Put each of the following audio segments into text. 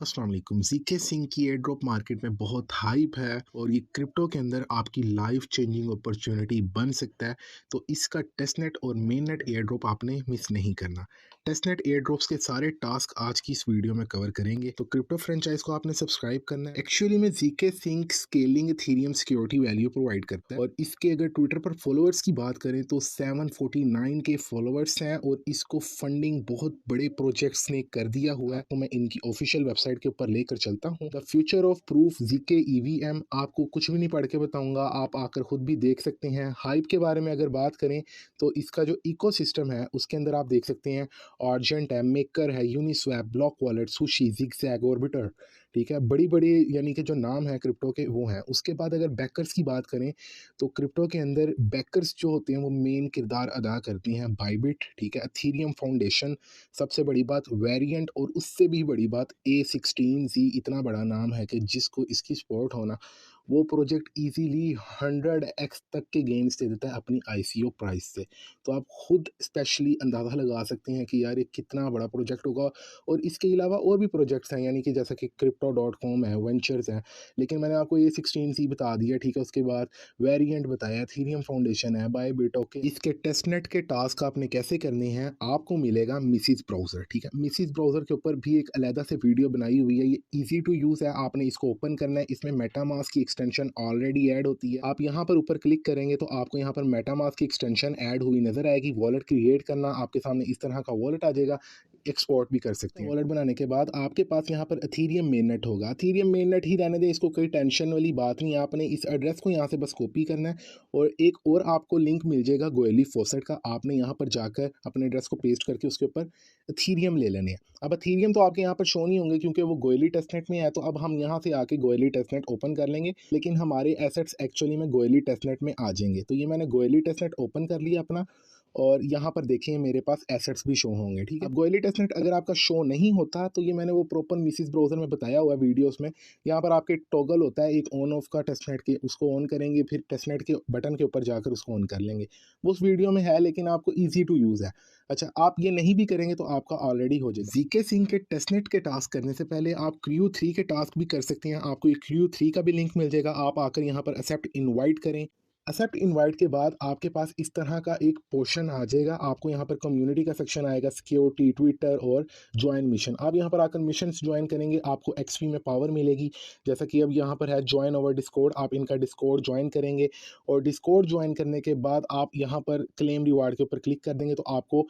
अस्सलाम वालेकुम। ज़ीके सिंह की एयर ड्रॉप मार्केट में बहुत हाइप है और ये क्रिप्टो के अंदर आपकी लाइफ चेंजिंग अपॉर्चुनिटी बन सकता है। तो इसका टेस्टनेट और मेननेट एयर ड्रॉप आपने मिस नहीं करना। टेस्टनेट एयर ड्रॉप्स के सारे टास्क आज की इस वीडियो में कवर करेंगे। तो क्रिप्टो फ्रेंचाइज को आपने सब्सक्राइब करना है। एक्चुअली में ZK sync scaling Ethereum security value provide करता है और इसके अगर ट्विटर पर फॉलोअर्स की बात करें तो 749 के फॉलोअर्स हैं और इसको फंडिंग बहुत बड़े प्रोजेक्ट्स ने कर दिया हुआ है। तो मैं इनकी ऑफिशियल वेबसाइट के ऊपर लेकर चलता हूँ। The future of proof GK EVM, आपको कुछ भी नहीं पढ़ के बताऊंगा, आप आकर खुद भी देख सकते हैं। हाइप के बारे में अगर बात करें तो इसका जो इकोसिस्टम है उसके अंदर आप देख सकते हैं आर्जेंट है, मेकर है, Uniswap, block wallet, sushi, zigzag, orbiter. ठीक है, बड़ी बड़ी यानी कि जो नाम है क्रिप्टो के वो हैं। उसके बाद अगर बैकर्स की बात करें तो क्रिप्टो के अंदर बैकर्स जो होते हैं वो मेन किरदार अदा करती हैं बाइबिट, ठीक है, अथीरियम फाउंडेशन, सबसे बड़ी बात वेरिएंट, और उससे भी बड़ी बात A16Z, इतना बड़ा नाम है कि जिसको इसकी सपोर्ट होना, वो प्रोजेक्ट इजीली 100x तक के गेन्स दे देता है अपनी आईसीओ प्राइस से। तो आप खुद स्पेशली अंदाज़ा लगा सकते हैं कि यार ये कितना बड़ा प्रोजेक्ट होगा। और इसके अलावा और भी प्रोजेक्ट्स हैं, यानी कि जैसा कि crypto.com है, वेंचर्स हैं, लेकिन मैंने आपको A16Z बता दिया, ठीक है। उसके बाद वेरिएंट बताया, थीरियम फाउंडेशन है, बायबिट, ओके। इसके टेस्टनेट के टास्क आपने कैसे करने हैं, आपको मिलेगा मिसिस ब्राउज़र, ठीक है। मिसिस ब्राउज़र के ऊपर भी एक अलग से वीडियो बनाई हुई है, ये इजी टू यूज़ है। आपने इसको ओपन करना है, इसमें मेटामास्क की एक्सटेंशन ऑलरेडी ऐड होती है। आप यहाँ पर ऊपर क्लिक करेंगे तो आपको यहाँ पर मेटामास्क की एक्सटेंशन ऐड हुई नजर आएगी। वॉलेट क्रिएट करना, आपके सामने इस तरह का वॉलेट आ जाएगा। एक्सपोर्ट भी कर सकते हैं। वॉलेट बनाने के बाद आपके पास यहाँ पर अथीरियम मेननेट होगा। अथीरियम मेननेट ही रहने दें, इसको कोई टेंशन वाली बात नहीं है। आपने इस एड्रेस को यहाँ से बस कॉपी करना है और एक और आपको लिंक मिल जाएगा गोयली फॉसेट का। आपने यहाँ पर जाकर अपने एड्रेस को पेस्ट करके उसके ऊपर अथीरियम ले लेने हैं। अब अथीरियम तो आपके यहाँ पर शो नहीं होंगे क्योंकि वो गोयली टेस्टनेट में है। तो अब हम यहाँ से आके गोयली टेस्टनेट ओपन कर लेंगे, लेकिन हमारे एसेट्स एक्चुअली में गोयली टेस्टनेट में आ जाएंगे। तो ये मैंने गोयली टेस्टनेट ओपन कर लिया अपना, और यहाँ पर देखिए मेरे पास एसेट्स भी शो होंगे, ठीक है। अब गोयली टेस्टनेट अगर आपका शो नहीं होता तो ये मैंने वो प्रॉपर मिसिस ब्राउज़र में बताया हुआ है वीडियोस में। यहाँ पर आपके टॉगल होता है एक ऑन ऑफ का टेस्टनेट के, उसको ऑन करेंगे, फिर टेस्टनेट के बटन के ऊपर जाकर उसको ऑन कर लेंगे। वो उस वीडियो में है, लेकिन आपको ईजी टू यूज़ है। अच्छा, आप ये नहीं भी करेंगे तो आपका ऑलरेडी हो जाएगा। जीके सिंह के टेस्टनेट के टास्क करने से पहले आप क्रू 3 के टास्क भी कर सकते हैं। आपको ये क्रू 3 का भी लिंक मिल जाएगा। आप आकर यहाँ पर एक्सेप्ट इनवाइट करें। एक्सेप्ट इनवाइट के बाद आपके पास इस तरह का एक पोर्शन आ जाएगा। आपको यहाँ पर कम्युनिटी का सेक्शन आएगा, सिक्योरिटी, ट्विटर और ज्वाइन मिशन। आप यहाँ पर आकर मिशन ज्वाइन करेंगे, आपको एक्सपी में पावर मिलेगी। जैसा कि अब यहाँ पर है ज्वाइन ओवर डिस्कॉर्ड, आप इनका डिस्कॉर्ड ज्वाइन करेंगे और डिस्कॉर्ड ज्वाइन करने के बाद आप यहाँ पर क्लेम रिवार्ड के ऊपर क्लिक कर देंगे तो आपको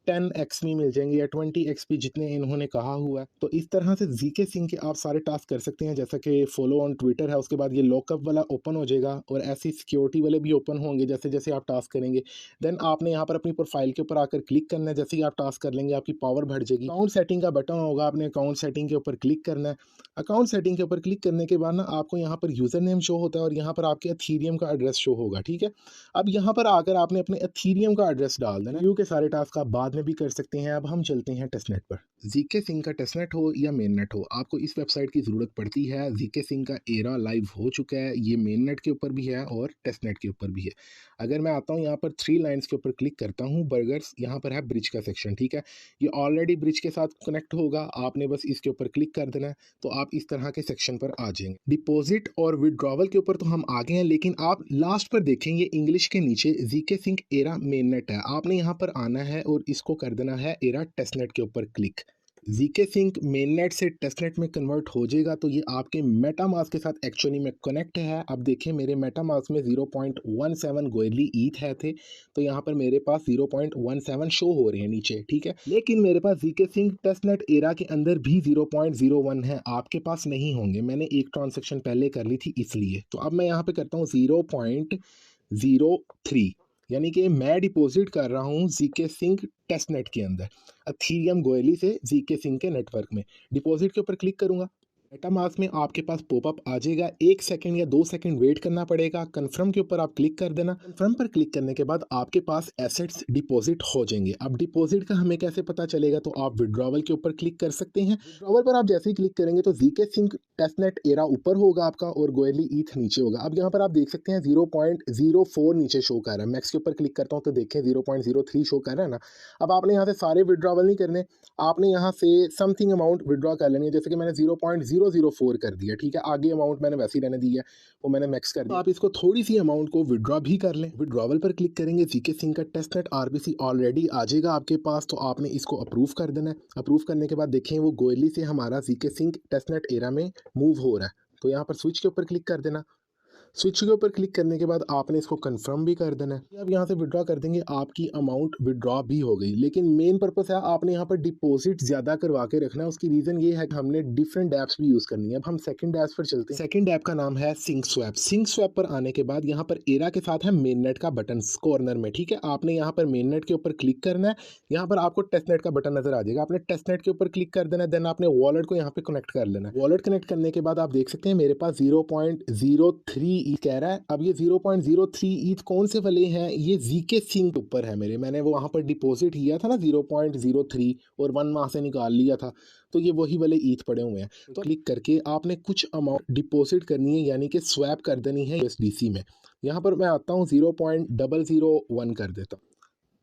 10 एक्सपी मिल जाएंगे या 20 एक्सपी, जितने इन्होंने कहा हुआ है। तो इस तरह से जीके सिंह के आप सारे टास्क कर सकते हैं। जैसा कि फॉलो ऑन ट्विटर है, उसके बाद ये लॉकअप वाला ओपन हो जाएगा और ऐसी सिक्योरिटी वाले भी ओपन होंगे जैसे जैसे आप टास्क करेंगे। देन आपने यहाँ पर अपनी प्रोफाइल के ऊपर आकर क्लिक करना है। जैसे ही आप टास्क कर लेंगे आपकी पावर बढ़ जाएगी। अकाउंट सेटिंग का बटन होगा, आपने अकाउंट सेटिंग के ऊपर क्लिक करना है। अकाउंट सेटिंग के ऊपर क्लिक करने के बाद ना आपको यहाँ पर यूजर नेम शो होता है और यहाँ पर आपके अथीरियम का एड्रेस शो होगा, ठीक है। अब यहाँ पर आकर आपने अपने एथीरियम का एड्रेस डाल देना। यू के सारे टास्क आप बाद में भी कर सकते हैं। अब हम चलते हैं टेस्टनेट पर। जीके सिंह का टेस्टनेट हो या मेन नेट हो, आपको इस वेबसाइट की ज़रूरत पड़ती है। जीके सिंह का एरा लाइव हो चुका है, ये मेन नेट के ऊपर भी है और टेस्टनेट के ऊपर भी है। अगर मैं आता हूँ यहाँ पर 3 लाइन्स के ऊपर क्लिक करता हूँ, बर्गर्स, यहाँ पर है ब्रिज का सेक्शन, ठीक है। ये ऑलरेडी ब्रिज के साथ कनेक्ट होगा, आपने बस इसके ऊपर क्लिक कर देना है तो आप इस तरह के सेक्शन पर आ जाएंगे। डिपॉजिट और विड्रॉवल के ऊपर तो हम आ गए हैं, लेकिन आप लास्ट पर देखेंगे इंग्लिश के नीचे GK Singh era main net है। आपने यहाँ पर आना है और इसको कर देना है एरा टेस्टनेट के ऊपर क्लिक। जीके सिंह मेननेट से टेस्टनेट में कन्वर्ट हो जाएगा तो ये आपके मेटामास्क के साथ एक्चुअली में कनेक्ट है। अब देखिए मेरे मेटामास्क में 0.17 गोयली ईथ है थे, तो यहाँ पर मेरे पास 0.17 शो हो रहे हैं नीचे, ठीक है। लेकिन मेरे पास जीके सिंह टेस्टनेट एरा के अंदर भी 0.01 है, आपके पास नहीं होंगे। मैंने एक ट्रांजेक्शन पहले कर ली थी इसलिए। तो अब मैं यहाँ पे करता हूँ 0.03, यानी कि मैं डिपॉजिट कर रहा हूँ जीके सिंह टेस्टनेट के अंदर अथीरियम गोयली से जीके सिंह के नेटवर्क में। डिपॉजिट के ऊपर क्लिक करूंगा मेटामास्क में आपके पास पॉपअप आ जाएगा, 1 सेकंड या 2 सेकंड वेट करना पड़ेगा, कन्फर्म के ऊपर आप क्लिक कर देना। कन्फर्म पर क्लिक करने के बाद आपके पास एसेट्स डिपॉजिट हो जाएंगे। अब डिपॉजिट का हमें कैसे पता चलेगा, तो आप विड्रॉवल के ऊपर क्लिक कर सकते हैं। विड्रॉवल पर आप जैसे ही क्लिक करेंगे तो जीके सिंक टेस्टनेट एरा ऊपर होगा आपका और गोयली ईथ नीचे होगा। अब यहाँ पर आप देख सकते हैं 0.04 नीचे शो कर रहा है। मैक्स के ऊपर क्लिक करता हूँ तो देखें 0.03 शो कर रहा है ना। अब आपने यहाँ से सारे विड्रॉवल नहीं करने, आपने यहाँ से समथिंग अमाउंट विड्रॉ कर लेनी है। जैसे कि मैंने 0.004 कर दिया, ठीक है, आगे अमाउंट मैंने वैसे ही रहने दी है, वो मैंने मैक्स कर दिया। आप इसको थोड़ी सी अमाउंट को विड्रॉ भी कर लें। विड्रॉवल पर क्लिक करेंगे, जीके सिंह का टेस्टनेट आरबीसी ऑलरेडी आ जाएगा आपके पास, तो आपने इसको अप्रूव कर देना है। अप्रूव करने के बाद देखें वो गोयली से हमारा जीके सिंह टेस्टनेट एरा में मूव हो रहा है, तो यहाँ पर स्विच के ऊपर क्लिक कर देना। स्विच के ऊपर क्लिक करने के बाद आपने इसको कंफर्म भी कर देना है। अब यहाँ से विड्रॉ कर देंगे, आपकी अमाउंट विड्रॉ भी हो गई। लेकिन मेन पर्पस है आपने यहाँ पर डिपॉजिट ज़्यादा करवा के रखना है। उसकी रीज़न ये है कि हमने डिफरेंट ऐप्स भी यूज़ करनी है। अब हम सेकंड ऐप्स पर चलते हैं। सेकंड ऐप का नाम है सिंक स्वैप। सिंक स्वैप पर आने के बाद यहाँ पर एरा के साथ है मेन नेट का बटन कॉर्नर में, ठीक है। आपने यहाँ पर मेन नेट के ऊपर क्लिक करना है। यहाँ पर आपको टेस्ट नेट का बटन नजर आ जाएगा, आपने टेस्ट नेट के ऊपर क्लिक कर देना है। देन आपने वॉलेट को यहाँ पे कनेक्ट कर लेना है। वॉलेट कनेक्ट करने के बाद आप देख सकते हैं मेरे पास 0.03 कह रहा है। अब ये 0.03 ईथ कौन से वाले हैं, ये जीके सिंक ऊपर है मेरे। मैंने वो वहाँ पर डिपॉजिट किया था ना 0.03 और 1 वहाँ से निकाल लिया था, तो ये वही वाले ईथ पड़े हुए हैं। तो क्लिक करके आपने कुछ अमाउंट डिपॉजिट करनी है, यानी कि स्वैप कर देनी है यूएसडीसी में। यहाँ पर मैं आता हूँ 0.001 कर देता हूँ।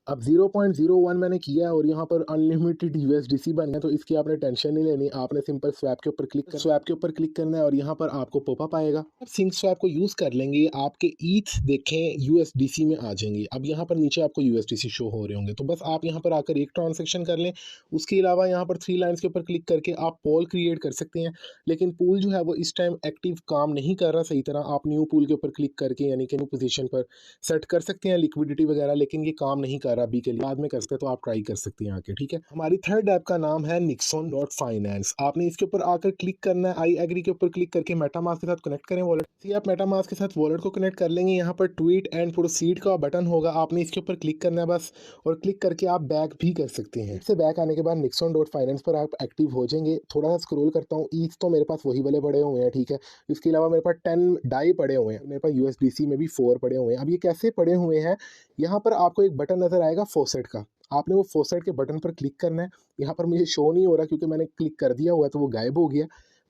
अब 0.01 मैंने किया है और यहाँ पर अनलिमिटेड यूएसडीसी बन गया, तो इसकी आपने टेंशन नहीं लेनी। आपने सिंपल स्वैप के ऊपर क्लिक करना है और यहाँ पर आपको पॉपअप आएगा। अब सिंक स्वैप को यूज़ कर लेंगे, आपके ईथ देखें यूएसडीसी में आ जाएंगे। अब यहाँ पर नीचे आपको यूएसडीसी शो हो रहे होंगे, तो बस आप यहाँ पर आकर एक ट्रांजेक्शन कर लें। उसके अलावा यहाँ पर 3 लाइन्स के ऊपर क्लिक करके आप पोल क्रिएट कर सकते हैं, लेकिन पूल जो है वो इस टाइम एक्टिव काम नहीं कर रहा सही तरह। आप न्यू पूल के ऊपर क्लिक करके यानी कि न्यू पोजीशन पर सेट कर सकते हैं लिक्विडिटी वगैरह, लेकिन ये काम नहीं कर रहा अभी के लिए, बाद में कर सकते हैं, तो आप ट्राई कर सकते हैं आके, ठीक है। हमारी थर्ड ऐप का नाम है निक्सॉन डॉट फाइनेंस। आपने इसके ऊपर आकर क्लिक करना है, आई एग्री के ऊपर क्लिक करके मेटामास्क के साथ कनेक्ट करें वॉलेट। सी आप मेटामास्क के साथ वॉलेट को कनेक्ट कर लेंगे, यहाँ पर ट्वीट एंड प्रोसीड का बटन होगा, आपने इसके ऊपर क्लिक करना है बस, और क्लिक करके आप बैक भी कर सकते हैं। इससे बैक आने के बाद निक्सॉन डॉट फाइनेंस पर आप एक्टिव हो जाएंगे। थोड़ा सा स्क्रॉल करता हूँ, ईच तो मेरे पास वही वाले पड़े हुए हैं, ठीक है। इसके अलावा मेरे पास 10 डाई पड़े हुए हैं, मेरे पास यूएसडीसी में भी 4 पड़े हुए हैं। अब ये कैसे पड़े हुए हैं, यहाँ पर आपको एक बटन नजर आएगा फॉसेट का, आपने वो फॉसेट के बटन पर क्लिक करना है। यहाँ पर मुझे शो नहीं हो रहा क्योंकि मैंने क्लिक कर दिया हुआ है, तो वो गायब हो गया।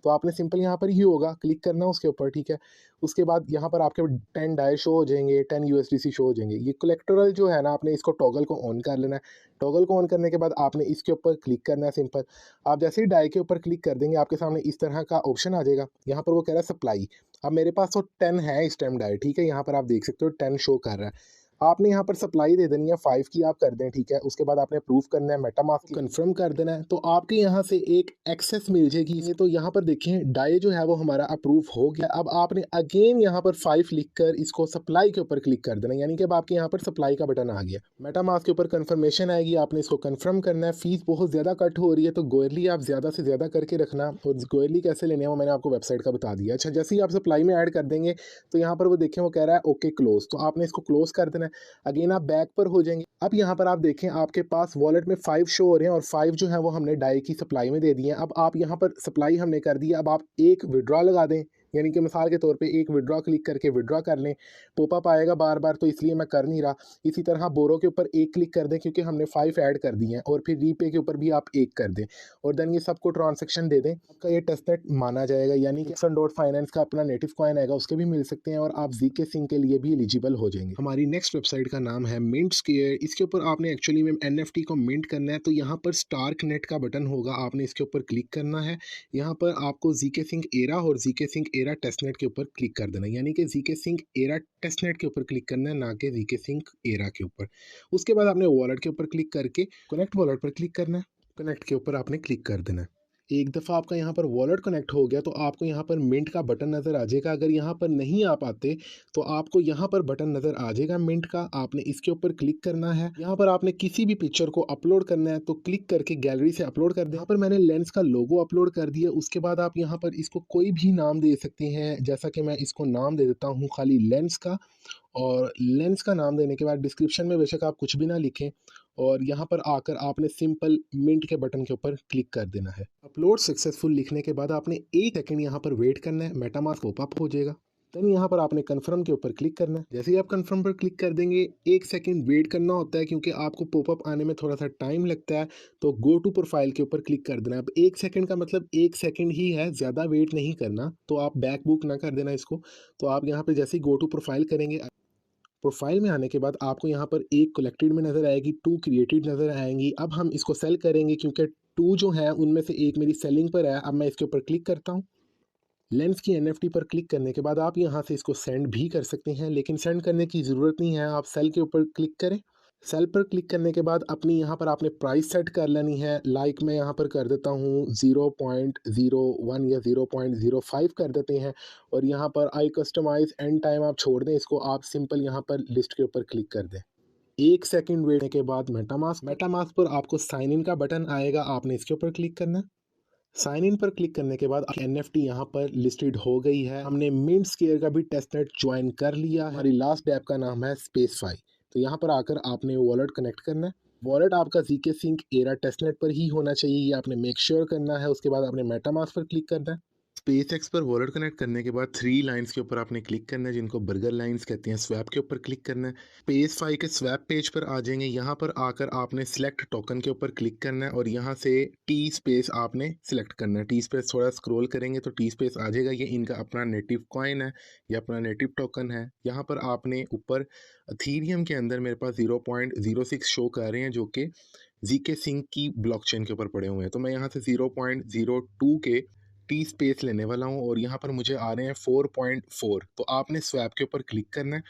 तो आपने सिंपल यहाँ पर ही होगा क्लिक करना है उसके ऊपर, ठीक है। उसके बाद यहाँ पर आपके 10 डाई शो हो जाएंगे, 10 यूएसडीसी शो हो जाएंगे। ये कोलेक्टरल जो है ना, आपने इसको टॉगल को ऑन कर लेना है। टॉगल को ऑन करने के बाद आपने इसके ऊपर क्लिक करना है सिंपल। आप जैसे ही डाई के ऊपर क्लिक कर देंगे, आपके सामने इस तरह का ऑप्शन आ जाएगा। यहाँ पर वो कह रहा है सप्लाई। अब मेरे पास तो 10 है इस टाइम डाई, ठीक है। यहाँ पर आप देख सकते हो 10 शो कर रहा है। आपने यहाँ पर सप्लाई दे देनी है 5 की, आप कर दें, ठीक है। उसके बाद आपने प्रूफ करना है, मेटामास्क कंफर्म कर देना है, तो आपके यहाँ से एक एक्सेस मिल जाएगी। ये तो यहाँ पर देखें डाई जो है वो हमारा अप्रूव हो गया। अब आपने अगेन यहाँ पर 5 लिखकर इसको सप्लाई के ऊपर क्लिक कर देना, यानी कि अब आपके यहाँ पर सप्लाई का बटन आ गया। मेटामास्क के ऊपर कंफर्मेशन आएगी, आपने इसको कंफर्म करना है। फीस बहुत ज़्यादा कट हो रही है, तो गोयरली आप ज़्यादा से ज़्यादा करके रखना, और गोयरली कैसे लेने हैं वो मैंने आपको वेबसाइट का बता दिया। अच्छा, जैसे ही आप सप्लाई में ऐड कर देंगे तो यहाँ पर वो देखें वो कह रहा है ओके क्लोज, तो आपने इसको क्लोज कर देना है। अगेन आप बैक पर हो जाएंगे। अब यहाँ पर आप देखें आपके पास वॉलेट में 5 शो हो रहे हैं, और 5 जो है वो हमने डाई की सप्लाई में दे दिए हैं। अब आप यहाँ पर सप्लाई हमने कर दी है, अब आप एक विड्रॉ लगा दें, यानी कि मिसाल के तौर पे एक विड्रॉ क्लिक करके विड्रॉ कर लें। पॉपअप आएगा बार बार, तो इसलिए मैं कर नहीं रहा। इसी तरह बोरो के ऊपर एक क्लिक कर दें क्योंकि हमने 5 ऐड कर दिए हैं, और फिर रीपे के ऊपर भी आप एक कर दें, और देन ये सबको ट्रांजेक्शन दे दें। आपका ये टेस्टनेट माना जाएगा, यानी कि निक्सन डॉट फाइनेंस का अपना नेटिव कॉइन आएगा, उसके भी मिल सकते हैं, और आप जीके सिंह के लिए भी एलिजिबल हो जाएंगे। हमारी नेक्स्ट वेबसाइट का नाम है मिंट स्क्वेयर। इसके ऊपर आपने एक्चुअली में एनएफटी को मिंट करना है, तो यहाँ पर स्टार्क नेट का बटन होगा, आपने इसके ऊपर क्लिक करना है। यहाँ पर आपको जीके सिंह एरा और जीके सिंह एरा टेस्टनेट के ऊपर क्लिक कर देना है, यानी कि जीके सिंह एरा टेस्टनेट के ऊपर क्लिक करना है, ना कि जीके सिंह एरा के ऊपर। उसके बाद आपने वॉलेट के ऊपर क्लिक करके कनेक्ट वॉलेट पर क्लिक करना है। कनेक्ट के ऊपर आपने क्लिक कर देना है। एक दफ़ा आपका यहाँ पर वॉलेट कनेक्ट हो गया तो आपको यहाँ पर मिंट का बटन नज़र आ जाएगा। अगर यहाँ पर नहीं आ पाते तो आपको यहाँ पर बटन नज़र आ जाएगा मिंट का, आपने इसके ऊपर क्लिक करना है। यहाँ पर आपने किसी भी पिक्चर को अपलोड करना है तो क्लिक करके गैलरी से अपलोड कर दें। यहाँ पर मैंने लेंस का लोगो अपलोड कर दिया। उसके बाद आप यहाँ पर इसको कोई भी नाम दे सकते हैं, जैसा कि मैं इसको नाम दे देता हूँ खाली लेंस का। और लेंस का नाम देने के बाद डिस्क्रिप्शन में बेशक आप कुछ भी ना लिखें, और यहाँ पर आकर आपने सिंपल मिंट के बटन के ऊपर क्लिक कर देना है। अपलोड सक्सेसफुल लिखने के बाद आपने 1 सेकंड यहाँ पर वेट करना है, मेटामास्क पॉपअप हो जाएगा। देन यहाँ पर आपने कन्फर्म के ऊपर क्लिक करना है। जैसे ही आप कन्फर्म पर क्लिक कर देंगे, 1 सेकंड वेट करना होता है क्योंकि आपको पॉपअप आने में थोड़ा-सा टाइम लगता है, तो गो टू प्रोफाइल के ऊपर क्लिक कर देना है। अब 1 सेकंड का मतलब 1 सेकंड ही है, ज़्यादा वेट नहीं करना, तो आप बैक बुक ना कर देना इसको। तो आप यहाँ पे जैसे ही गो टू प्रोफाइल करेंगे, प्रोफाइल में आने के बाद आपको यहाँ पर 1 कलेक्टेड में नज़र आएगी, 2 क्रिएटेड नज़र आएँगी। अब हम इसको सेल करेंगे क्योंकि 2 जो है उनमें से 1 मेरी सेलिंग पर है। अब मैं इसके ऊपर क्लिक करता हूँ। लेंस की एनएफटी पर क्लिक करने के बाद आप यहाँ से इसको सेंड भी कर सकते हैं, लेकिन सेंड करने की ज़रूरत नहीं है, आप सेल के ऊपर क्लिक करें। सेल पर क्लिक करने के बाद अपनी यहाँ पर आपने प्राइस सेट कर लेनी है। लाइक मैं यहाँ पर कर देता हूँ 0.01 या 0.05 कर देते हैं, और यहाँ पर आई कस्टमाइज़ एंड टाइम आप छोड़ दें इसको, आप सिंपल यहाँ पर लिस्ट के ऊपर क्लिक कर दें। 1 सेकंड वेट करने के बाद मेटामास्क पर आपको साइन इन का बटन आएगा, आपने इसके ऊपर क्लिक करना है। साइन इन पर क्लिक करने के बाद एनएफटी यहाँ पर लिस्टेड हो गई है। हमने मिंट स्क्वेयर का भी टेस्टनेट ज्वाइन कर लिया है। हमारी लास्ट ऐप का नाम है स्पेसफाई। तो यहाँ पर आकर आपने वॉलेट कनेक्ट करना है। वॉलेट आपका जीके सिंक एरा टेस्टनेट पर ही होना चाहिए, ये आपने मेक श्योर करना है। उसके बाद आपने मेटामास्क पर क्लिक करना है। स्पेसएक्स पर वॉलेट कनेक्ट करने के बाद 3 लाइंस के ऊपर आपने क्लिक करना है, जिनको बर्गर लाइंस कहते हैं। स्वैप के ऊपर क्लिक करना है। स्पेसफाई के स्वैप पेज पर आ जाएंगे। यहाँ पर आकर आपने सिलेक्ट टोकन के ऊपर क्लिक करना है और यहाँ से टी स्पेस आपने सिलेक्ट करना है। टी स्पेस थोड़ा स्क्रॉल करेंगे तो टी स्पेस आ जाएगा। ये इनका अपना नेटिव कॉइन है, ये अपना नेटिव टोकन है। यहाँ पर आपने ऊपर अथीरियम के अंदर मेरे पास 0.06 शो कर रहे हैं, जो कि जीके सिंक की ब्लॉकचेन के ऊपर पड़े हुए हैं। तो मैं यहाँ से 0.02 के टी स्पेस लेने वाला हूँ और यहाँ पर मुझे आ रहे हैं 4.4। तो आपने स्वैप के ऊपर क्लिक करना है,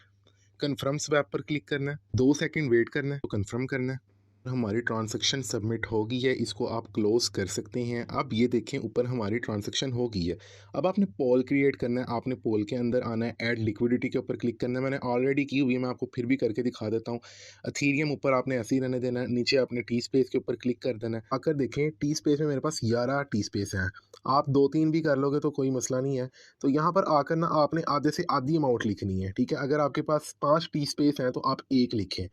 कन्फर्म स्वैप पर क्लिक करना है, 2 सेकंड वेट करना है, तो कन्फर्म करना है। हमारी ट्रांजैक्शन सबमिट हो गई है, इसको आप क्लोज कर सकते हैं। अब ये देखें ऊपर हमारी ट्रांजैक्शन हो गई है। अब आपने पोल क्रिएट करना है, आपने पोल के अंदर आना है, ऐड लिक्विडिटी के ऊपर क्लिक करना है। मैंने ऑलरेडी की हुई है, मैं आपको फिर भी करके दिखा देता हूँ। अथीरियम ऊपर आपने ऐसे ही रहने देना है, नीचे आपने टी स्पेस के ऊपर क्लिक कर देना है। आकर देखें टी स्पेस में मेरे पास 11 टी स्पेस हैं। आप 2-3 भी कर लोगे तो कोई मसला नहीं है। तो यहाँ पर आकर ना आपने आधे से आधी अमाउंट लिखनी है, ठीक है। अगर आपके पास 5 टी स्पेस हैं तो आप 1 लिखें।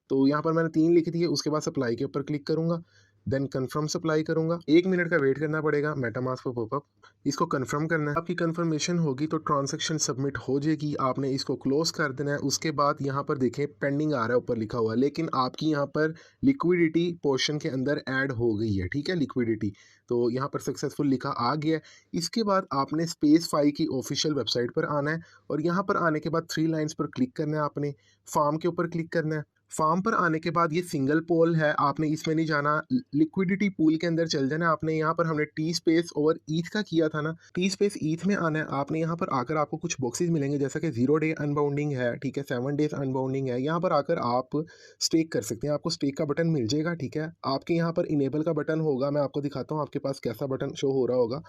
तो यहाँ पर मैंने 3 लिख दी है। उसके बाद सप्लाई के ऊपर क्लिक करूँगा, देन कन्फर्म सप्लाई करूँगा। 1 मिनट का वेट करना पड़ेगा मेटामास्क पर पॉपअप। इसको कन्फर्म करना है। आपकी कन्फर्मेशन होगी तो ट्रांजैक्शन सबमिट हो जाएगी। आपने इसको क्लोज कर देना है। उसके बाद यहाँ पर देखें पेंडिंग आ रहा है ऊपर लिखा हुआ है, लेकिन आपकी यहाँ पर लिक्विडिटी पोर्शन के अंदर ऐड हो गई है, ठीक है, लिक्विडिटी। तो यहाँ पर सक्सेसफुल लिखा आ गया है। इसके बाद आपने स्पेसफाई की ऑफिशियल वेबसाइट पर आना है और यहाँ पर आने के बाद 3 लाइन्स पर क्लिक करना है। आपने फार्म के ऊपर क्लिक करना है। फार्म पर आने के बाद ये सिंगल पोल है, आपने इसमें नहीं जाना, लिक्विडिटी पूल के अंदर चल जाना है आपने। यहाँ पर हमने टी स्पेस ओवर ईथ का किया था ना, टी स्पेस ईथ में आना है आपने। यहाँ पर आकर आपको कुछ बॉक्सेस मिलेंगे, जैसा कि 0 डे अनबाउंडिंग है, ठीक है, 7 डेज अनबाउंडिंग है। यहाँ पर आकर आप स्टेक कर सकते हैं, आपको स्टेक का बटन मिल जाएगा, ठीक है। आपके यहाँ पर इनेबल का बटन होगा, मैं आपको दिखाता हूँ आपके पास कैसा बटन शो हो रहा होगा।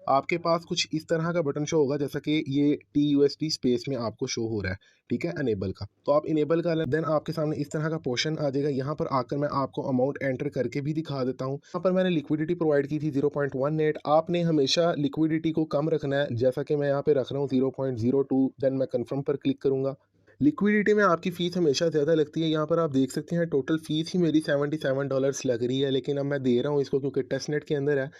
आपके पास कुछ इस तरह का बटन शो होगा, जैसा कि ये टी यूएसडी स्पेस में आपको शो हो रहा है, ठीक है, अनेबल का। तो आप इनेबल कर लें, देन आपके सामने इस तरह का पोर्शन आ जाएगा। यहाँ पर आकर मैं आपको अमाउंट एंटर करके भी दिखा देता हूँ। यहाँ पर मैंने लिक्विडिटी प्रोवाइड की थी 0.18। आपने हमेशा लिक्विडिटी को कम रखना है, जैसा कि मैं यहाँ पे रख रहा हूँ 0.02। देन मैं कन्फर्म पर क्लिक करूँगा। लिक्विडिटी में आपकी फ़ीस हमेशा ज़्यादा लगती है। यहाँ पर आप देख सकते हैं टोटल फ़ीस ही मेरी $77 लग रही है, लेकिन अब मैं दे रहा हूँ इसको क्योंकि टेस्टनेट के अंदर है।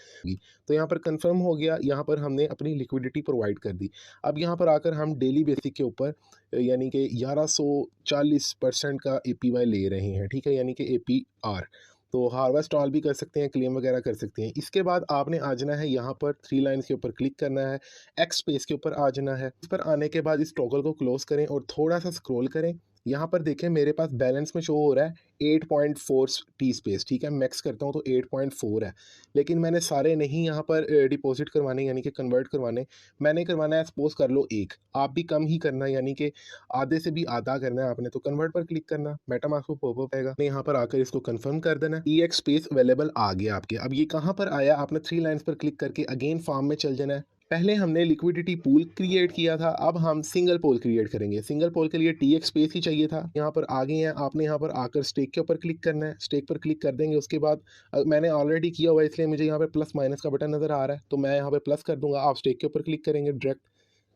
तो यहाँ पर कंफर्म हो गया, यहाँ पर हमने अपनी लिक्विडिटी प्रोवाइड कर दी। अब यहाँ पर आकर हम डेली बेसिक के ऊपर यानी कि 1140% का एपीवाई ले रहे हैं, ठीक है, यानी कि एपीआर। तो हार्वेस्ट ऑल भी कर सकते हैं, क्लेम वगैरह कर सकते हैं। इसके बाद आपने आ जाना है यहाँ पर 3 लाइन्स के ऊपर क्लिक करना है, एक्स स्पेस के ऊपर आ जाना है। इस पर आने के बाद इस टॉगल को क्लोज करें और थोड़ा सा स्क्रॉल करें। यहाँ पर देखें मेरे पास बैलेंस में शो हो रहा है 8.4 टी स्पेस, ठीक है। मैक्स करता हूँ तो 8.4 है, लेकिन मैंने सारे नहीं यहाँ पर डिपॉजिट करवाने यानी कि कन्वर्ट करवाने। मैंने करवाना है सपोज कर लो 1, आप भी कम ही करना है, यानी कि आधे से भी आधा करना है आपने। तो कन्वर्ट पर क्लिक करना, मेटामास्क को पॉपअप आएगा, यहाँ पर आकर इसको कंफर्म कर देना। EX स्पेस अवेलेबल आ गया आपके। अब ये कहाँ पर आया, आपने 3 लाइन्स पर क्लिक करके अगेन फार्म में चल जाना है। पहले हमने लिक्विडिटी पूल क्रिएट किया था, अब हम सिंगल पोल क्रिएट करेंगे। सिंगल पोल के लिए TX स्पेस ही चाहिए था। यहाँ पर आ गए हैं, आपने यहाँ पर आकर स्टेक के ऊपर क्लिक करना है। स्टेक पर क्लिक कर देंगे। उसके बाद मैंने ऑलरेडी किया हुआ है इसलिए मुझे यहाँ पर प्लस माइनस का बटन नज़र आ रहा है, तो मैं यहाँ पर प्लस कर दूंगा। आप स्टेक के ऊपर क्लिक करेंगे, डायरेक्ट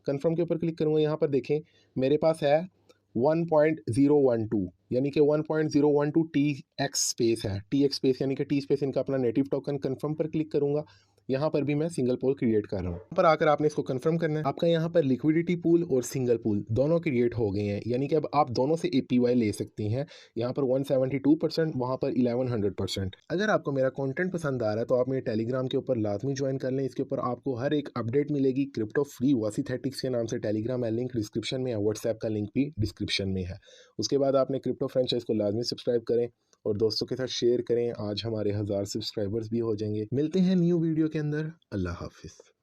कन्फर्म के ऊपर क्लिक करूँगा। यहाँ पर देखें मेरे पास है 1.012 यानी कि 1.012 टी एक्स स्पेस है। टी एक्स स्पेस यानी कि टी स्पेस इनका अपना नेटिव टोकन कंफर्म पर क्लिक करूंगा। यहाँ पर भी मैं सिंगल पोल क्रिएट कर रहा हूँ। यहाँ पर आकर आपने इसको कंफर्म करना है। आपका यहाँ पर लिक्विडिटी पूल और सिंगल पूल दोनों क्रिएट हो गए हैं, यानी कि अब आप दोनों से एपीवाई ले सकती हैं। यहाँ पर 172%, वहाँ पर 1100%। अगर आपको मेरा कंटेंट पसंद आ रहा है तो आप मेरे टेलीग्राम के ऊपर लाजमी ज्वाइन कर लें। इसके ऊपर आपको हर एक अपडेट मिलेगी। क्रिप्टो फ्री वासीथेटिक्स के नाम से टेलीग्राम है, लिंक डिस्क्रिप्शन में है। व्हाट्सएप का लिंक भी डिस्क्रिप्शन में है। उसके बाद आपने क्रिप्टो फ्रेंचाइज को लाजमी सब्सक्राइब करें और दोस्तों के साथ शेयर करें। आज हमारे 1000 सब्सक्राइबर्स भी हो जाएंगे। मिलते हैं न्यू वीडियो के अंदर। अल्लाह हाफिज़।